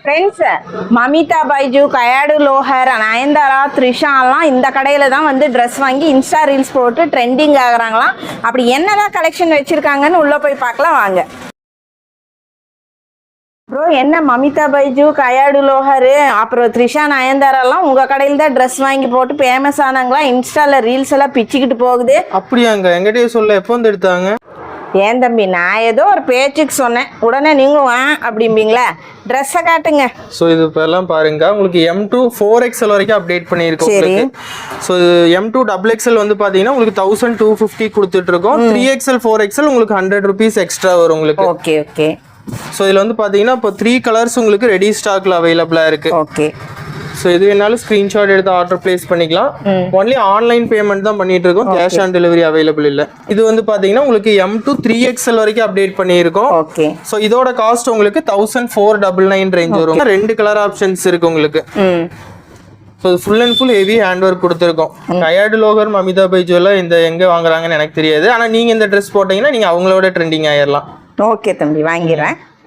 Friends, Mamitha Baiju, Kayadu Lohar, Nayanthara, த்ரிஷாலாம் இந்த கடையில் தான் வந்து ட்ரெஸ் வாங்கி இன்ஸ்டா ரீல்ஸ் போட்டு ட்ரெண்டிங் ஆகுறாங்களாம். அப்படி என்னதான் கலெக்ஷன் வச்சுருக்காங்கன்னு உள்ளே போய் பார்க்கலாம் வாங்க. ப்ரோ, என்ன மமிதா பைஜு, கயாடு லோஹர், அப்புறம் த்ரிஷா, நயன்தாராலாம் உங்கள் கடையில் தான் ட்ரெஸ் வாங்கி போட்டு ஃபேமஸ் ஆனாங்களா? இன்ஸ்டாவில் ரீல்ஸ் எல்லாம் பிச்சுக்கிட்டு போகுது. அப்படியாங்க? எங்கிட்டே சொல்ல எப்போ வந்து எடுத்தாங்க? ஏன் தம்பி, நான் ஏதோ ஒரு பேச்சுக்கு சொன்னேன், உடனே நீங்களும் அப்படிம்பீங்களா? ட்ரெஸ்ஸை காட்டுங்க. ஸோ இது இப்போ எல்லாம் பாருங்க, உங்களுக்கு M2 4XL வரைக்கும் அப்டேட் பண்ணியிருக்கோம். சரி. ஸோ M2 XXL வந்து பார்த்தீங்கன்னா உங்களுக்கு 1250 கொடுத்துட்டு இருக்கோம். 3XL 4XL உங்களுக்கு 100 rupees எக்ஸ்ட்ரா வரும் உங்களுக்கு. Okay okay. ஸோ இதில் வந்து பார்த்தீங்கன்னா இப்போ 3 கலர்ஸ் உங்களுக்கு ரெடி ஸ்டாக்ல அவைலபிளாக இருக்கு. ஓகே. ஸோ இது வேணாலும் ஸ்க்ரீன்ஷாட் எடுத்து ஆர்டர் பிளேஸ் பண்ணிக்கலாம். ஒன்லி ஆன்லைன் பேமெண்ட் தான் பண்ணிட்டு இருக்கோம், கேஷ் ஆன் டெலிவரி அவைலபிள் இல்லை. இது வந்து பார்த்தீங்கன்னா உங்களுக்கு M2 3XL வரைக்கும் அப்டேட் பண்ணியிருக்கோம். ஓகே. ஸோ இதோட காஸ்ட் உங்களுக்கு 1499 ரேஞ்ச் வரும். 2 கலர் ஆப்ஷன்ஸ் இருக்கு உங்களுக்கு. So full and full heavy hand work கொடுத்துருக்கோம். கயாடு லோஹர், மமிதா பைஜு எல்லாம் இந்த எங்கே வாங்குறாங்கன்னு எனக்கு தெரியாது. ஆனால் நீங்கள் இந்த ட்ரெஸ் போட்டீங்கன்னா நீங்கள் அவங்களோட ட்ரெண்டிங் ஆயிடலாம். ஓகே தம்பி, வாங்கிடுறேன்.